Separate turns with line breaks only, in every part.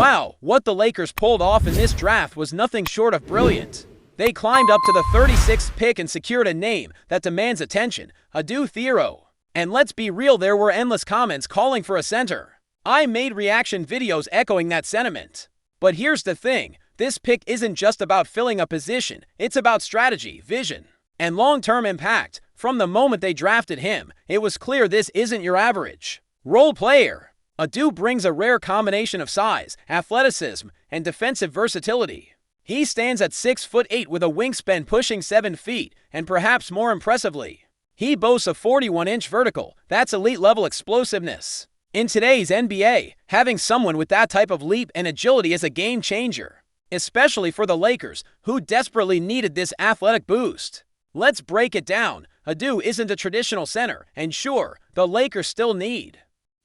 Wow, what the Lakers pulled off in this draft was nothing short of brilliant. They climbed up to the 36th pick and secured a name that demands attention, Adu Thiero. And let's be real, there were endless comments calling for a center. I made reaction videos echoing that sentiment. But here's the thing, this pick isn't just about filling a position, it's about strategy, vision, and long-term impact. From the moment they drafted him, it was clear this isn't your average role player. Adu brings a rare combination of size, athleticism, and defensive versatility. He stands at 6'8" with a wingspan pushing 7 feet, and perhaps more impressively, he boasts a 41-inch vertical. That's elite-level explosiveness. In today's NBA, having someone with that type of leap and agility is a game-changer, especially for the Lakers, who desperately needed this athletic boost. Let's break it down. Adu isn't a traditional center, and sure, the Lakers still need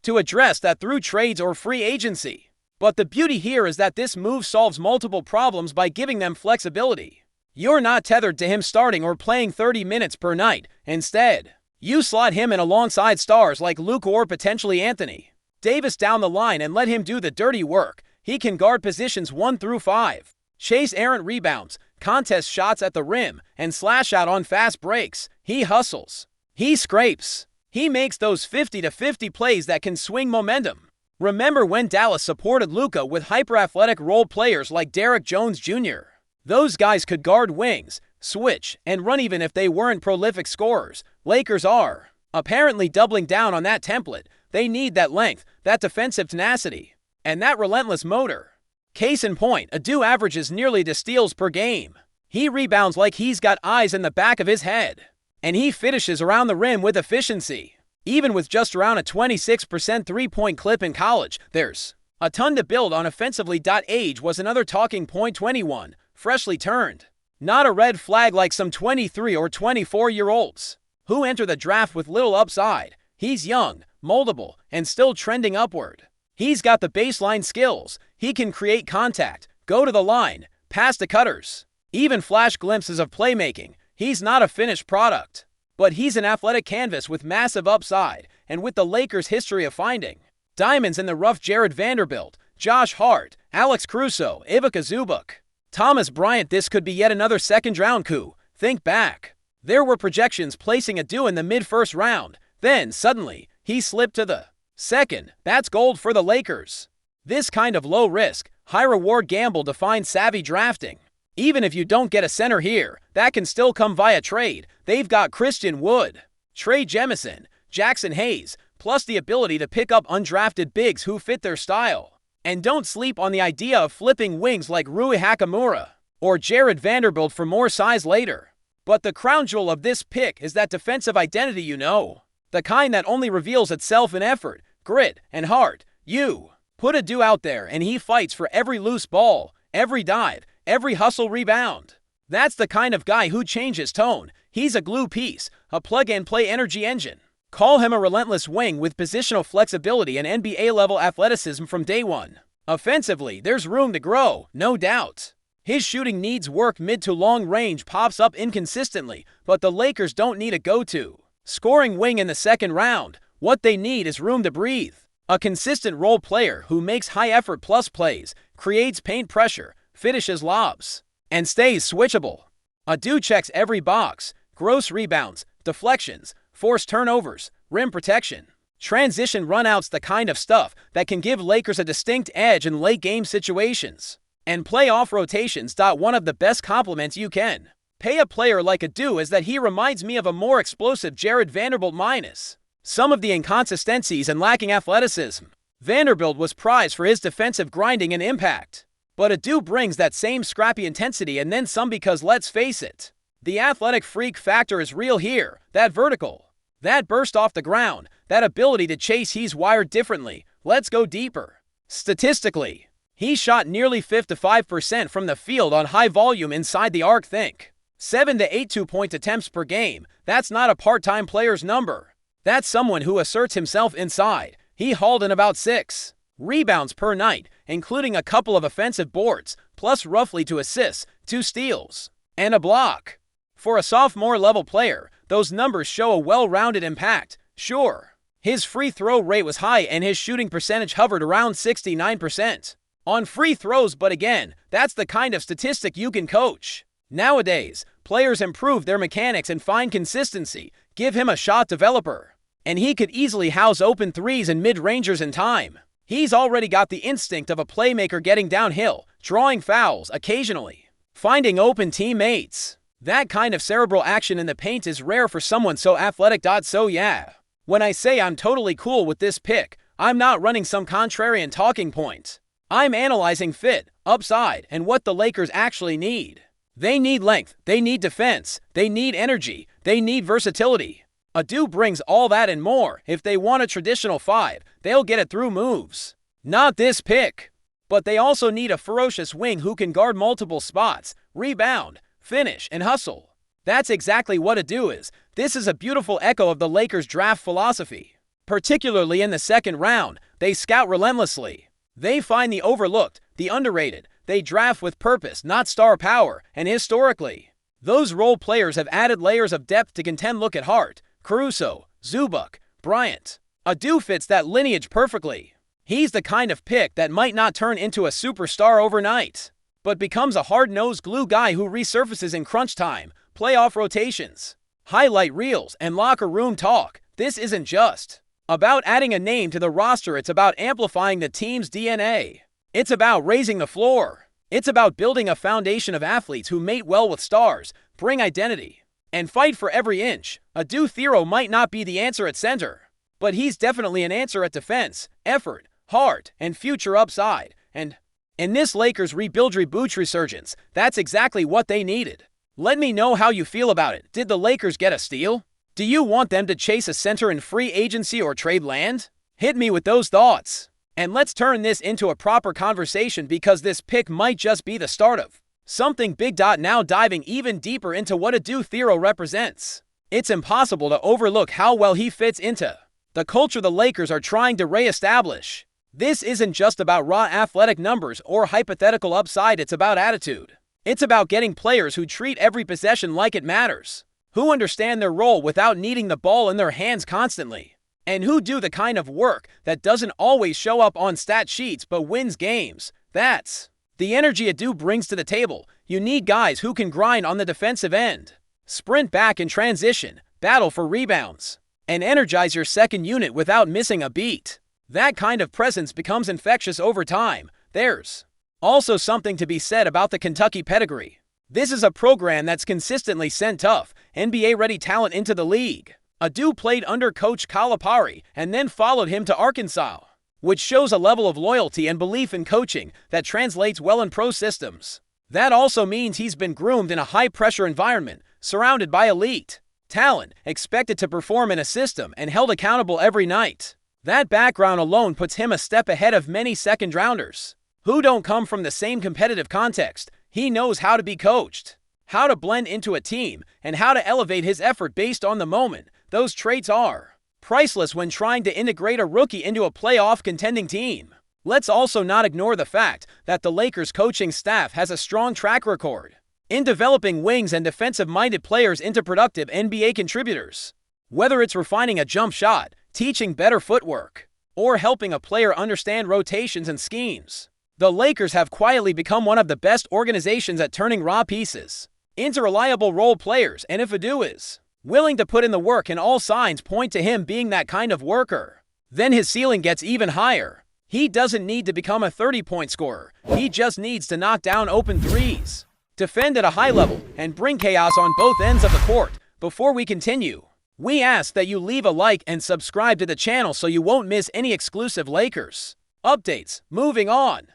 to address that through trades or free agency. But the beauty here is that this move solves multiple problems by giving them flexibility. You're not tethered to him starting or playing 30 minutes per night. Instead, you slot him in alongside stars like Luka or potentially Anthony Davis down the line and let him do the dirty work. He can guard positions 1 through 5, chase errant rebounds, contest shots at the rim, and slash out on fast breaks. He hustles. He scrapes. He makes those 50-50 plays that can swing momentum. Remember when Dallas supported Luka with hyper-athletic role players like Derrick Jones Jr.? Those guys could guard wings, switch, and run even if they weren't prolific scorers. Lakers are apparently doubling down on that template. They need that length, that defensive tenacity, and that relentless motor. Case in point, Adu averages nearly 2 steals per game. He rebounds like he's got eyes in the back of his head. And he finishes around the rim with efficiency. Even with just around a 26% three-point clip in college, there's a ton to build on offensively. Age was another talking point. 21, freshly turned. Not a red flag like some 23 or 24-year-olds who enter the draft with little upside. He's young, moldable, and still trending upward. He's got the baseline skills. He can create contact, go to the line, pass to cutters, even flash glimpses of playmaking. He's not a finished product, but he's an athletic canvas with massive upside, and with the Lakers' history of finding diamonds in the rough, Jared Vanderbilt, Josh Hart, Alex Caruso, Ivica Zubac, Thomas Bryant, this could be yet another second-round coup. Think back. There were projections placing Adu in the mid-first round. Then, suddenly, he slipped to the second. That's gold for the Lakers. This kind of low-risk, high-reward gamble defines savvy drafting. Even if you don't get a center here, that can still come via trade. They've got Christian Wood, Trey Jemison, Jackson Hayes, plus the ability to pick up undrafted bigs who fit their style. And don't sleep on the idea of flipping wings like Rui Hachimura or Jared Vanderbilt for more size later. But the crown jewel of this pick is that defensive identity, the kind that only reveals itself in effort, grit, and heart. You put Adu out there and he fights for every loose ball, every dive, every hustle rebound. That's the kind of guy who changes tone. He's a glue piece, a plug-and-play energy engine. Call him a relentless wing with positional flexibility and NBA-level athleticism from day one. Offensively, there's room to grow, no doubt. His shooting needs work. Mid to long range pops up inconsistently, but the Lakers don't need a go-to scoring wing in the second round. What they need is room to breathe. A consistent role player who makes high-effort plus plays, creates paint pressure, finishes lobs, and stays switchable. Adu checks every box: gross rebounds, deflections, forced turnovers, rim protection, transition runouts, the kind of stuff that can give Lakers a distinct edge in late-game situations. And playoff rotations. One of the best compliments you can pay a player like Adu is that he reminds me of a more explosive Jared Vanderbilt minus some of the inconsistencies and lacking athleticism. Vanderbilt was prized for his defensive grinding and impact, but Adu brings that same scrappy intensity and then some, because let's face it, the athletic freak factor is real here. That vertical, that burst off the ground, that ability to chase. He's wired differently. Let's go deeper. Statistically, he shot nearly 55% from the field on high volume inside the arc. Think 7 to 8 two-point attempts per game. That's not a part-time player's number. That's someone who asserts himself inside. He hauled in about 6 rebounds per night, including a couple of offensive boards, plus roughly 2 assists, 2 steals, and a block. For a sophomore-level player, those numbers show a well-rounded impact. Sure, his free throw rate was high and his shooting percentage hovered around 69%. on free throws, but again, that's the kind of statistic you can coach. Nowadays, players improve their mechanics and find consistency. Give him a shot developer, and he could easily house open threes and mid-rangers in time. He's already got the instinct of a playmaker, getting downhill, drawing fouls occasionally, finding open teammates. That kind of cerebral action in the paint is rare for someone so athletic. So yeah, when I say I'm totally cool with this pick, I'm not running some contrarian talking point. I'm analyzing fit, upside, and what the Lakers actually need. They need length, they need defense, they need energy, they need versatility. Adu brings all that and more. If they want a traditional 5, they'll get it through moves. Not this pick. But they also need a ferocious wing who can guard multiple spots, rebound, finish, and hustle. That's exactly what Adu is. This is a beautiful echo of the Lakers' draft philosophy. Particularly in the second round, they scout relentlessly. They find the overlooked, the underrated. They draft with purpose, not star power, and historically, those role players have added layers of depth to contend. Look at Hart, Caruso, Zubac, Bryant. Adu fits that lineage perfectly. He's the kind of pick that might not turn into a superstar overnight, but becomes a hard-nosed glue guy who resurfaces in crunch time, playoff rotations, highlight reels, and locker room talk. This isn't just about adding a name to the roster, it's about amplifying the team's DNA. It's about raising the floor. It's about building a foundation of athletes who mate well with stars, bring identity, and fight for every inch. Adu Thero might not be the answer at center, but he's definitely an answer at defense, effort, heart, and future upside. And in this Lakers reboot resurgence, that's exactly what they needed. Let me know how you feel about it. Did the Lakers get a steal? Do you want them to chase a center in free agency or trade land? Hit me with those thoughts. And let's turn this into a proper conversation, because this pick might just be the start of something big. Now diving even deeper into what Adu Thero represents. It's impossible to overlook how well he fits into the culture the Lakers are trying to re-establish. This isn't just about raw athletic numbers or hypothetical upside, it's about attitude. It's about getting players who treat every possession like it matters, who understand their role without needing the ball in their hands constantly, and who do the kind of work that doesn't always show up on stat sheets but wins games. That's the energy Adu brings to the table. You need guys who can grind on the defensive end, sprint back in transition, battle for rebounds, and energize your second unit without missing a beat. That kind of presence becomes infectious over time. There's also something to be said about the Kentucky pedigree. This is a program that's consistently sent tough, NBA-ready talent into the league. Adu played under Coach Calipari and then followed him to Arkansas, which shows a level of loyalty and belief in coaching that translates well in pro systems. That also means he's been groomed in a high-pressure environment, surrounded by elite talent, expected to perform in a system, and held accountable every night. That background alone puts him a step ahead of many second-rounders who don't come from the same competitive context. He knows how to be coached, how to blend into a team, and how to elevate his effort based on the moment. Those traits are priceless when trying to integrate a rookie into a playoff contending team. Let's also not ignore the fact that the Lakers coaching staff has a strong track record in developing wings and defensive-minded players into productive NBA contributors. Whether it's refining a jump shot, teaching better footwork, or helping a player understand rotations and schemes, the Lakers have quietly become one of the best organizations at turning raw pieces into reliable role players. And if Adu is willing to put in the work, and all signs point to him being that kind of worker, then his ceiling gets even higher. He doesn't need to become a 30-point scorer. He just needs to knock down open threes, defend at a high level, and bring chaos on both ends of the court. Before we continue, we ask that you leave a like and subscribe to the channel so you won't miss any exclusive Lakers updates. Moving on.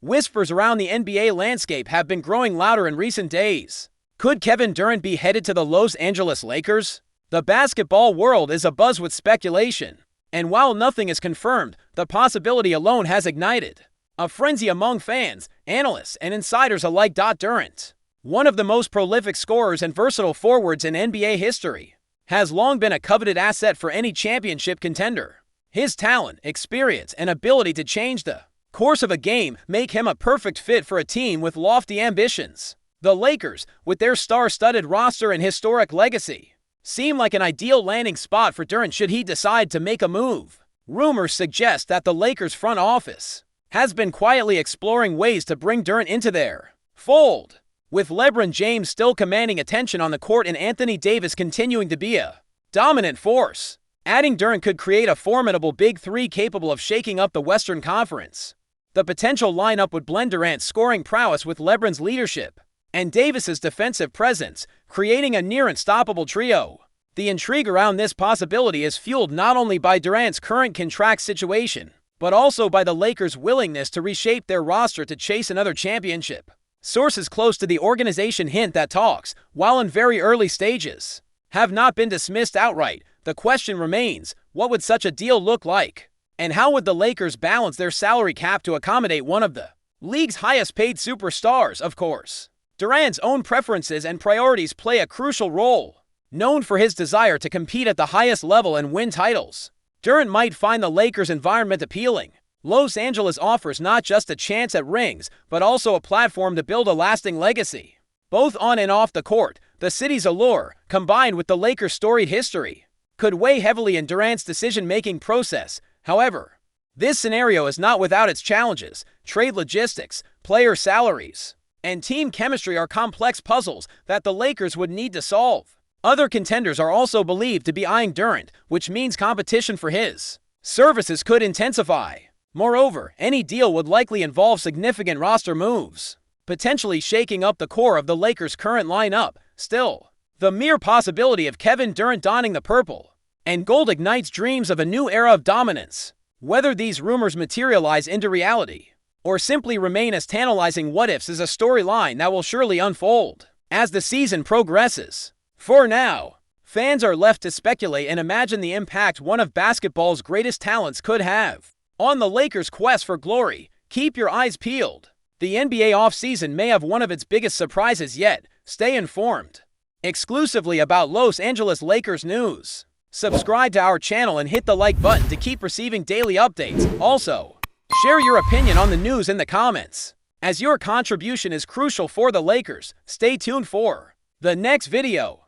Whispers around the NBA landscape have been growing louder in recent days. Could Kevin Durant be headed to the Los Angeles Lakers? The basketball world is abuzz with speculation, and while nothing is confirmed, the possibility alone has ignited a frenzy among fans, analysts, and insiders alike. Durant, one of the most prolific scorers and versatile forwards in NBA history, has long been a coveted asset for any championship contender. His talent, experience, and ability to change the course of a game make him a perfect fit for a team with lofty ambitions. The Lakers, with their star-studded roster and historic legacy, seem like an ideal landing spot for Durant should he decide to make a move. Rumors suggest that the Lakers front office has been quietly exploring ways to bring Durant into their fold, with LeBron James still commanding attention on the court and Anthony Davis continuing to be a dominant force. Adding Durant could create a formidable big three capable of shaking up the Western Conference. The potential lineup would blend Durant's scoring prowess with LeBron's leadership and Davis's defensive presence, creating a near-unstoppable trio. The intrigue around this possibility is fueled not only by Durant's current contract situation, but also by the Lakers' willingness to reshape their roster to chase another championship. Sources close to the organization hint that talks, while in very early stages, have not been dismissed outright. The question remains, what would such a deal look like? And how would the Lakers balance their salary cap to accommodate one of the league's highest-paid superstars, of course? Durant's own preferences and priorities play a crucial role. Known for his desire to compete at the highest level and win titles, Durant might find the Lakers' environment appealing. Los Angeles offers not just a chance at rings, but also a platform to build a lasting legacy. Both on and off the court, the city's allure, combined with the Lakers' storied history, could weigh heavily in Durant's decision-making process. However, this scenario is not without its challenges. Trade logistics, player salaries, and team chemistry are complex puzzles that the Lakers would need to solve. Other contenders are also believed to be eyeing Durant, which means competition for his services could intensify. Moreover, any deal would likely involve significant roster moves, potentially shaking up the core of the Lakers' current lineup. Still, the mere possibility of Kevin Durant donning the purple and gold ignites dreams of a new era of dominance. Whether these rumors materialize into reality or simply remain as tantalizing what-ifs is a storyline that will surely unfold as the season progresses. For now, fans are left to speculate and imagine the impact one of basketball's greatest talents could have on the Lakers' quest for glory. Keep your eyes peeled. The NBA offseason may have one of its biggest surprises yet. Stay informed exclusively about Los Angeles Lakers news. Subscribe to our channel and hit the like button to keep receiving daily updates. Also, share your opinion on the news in the comments, as your contribution is crucial for the Lakers. Stay tuned for the next video.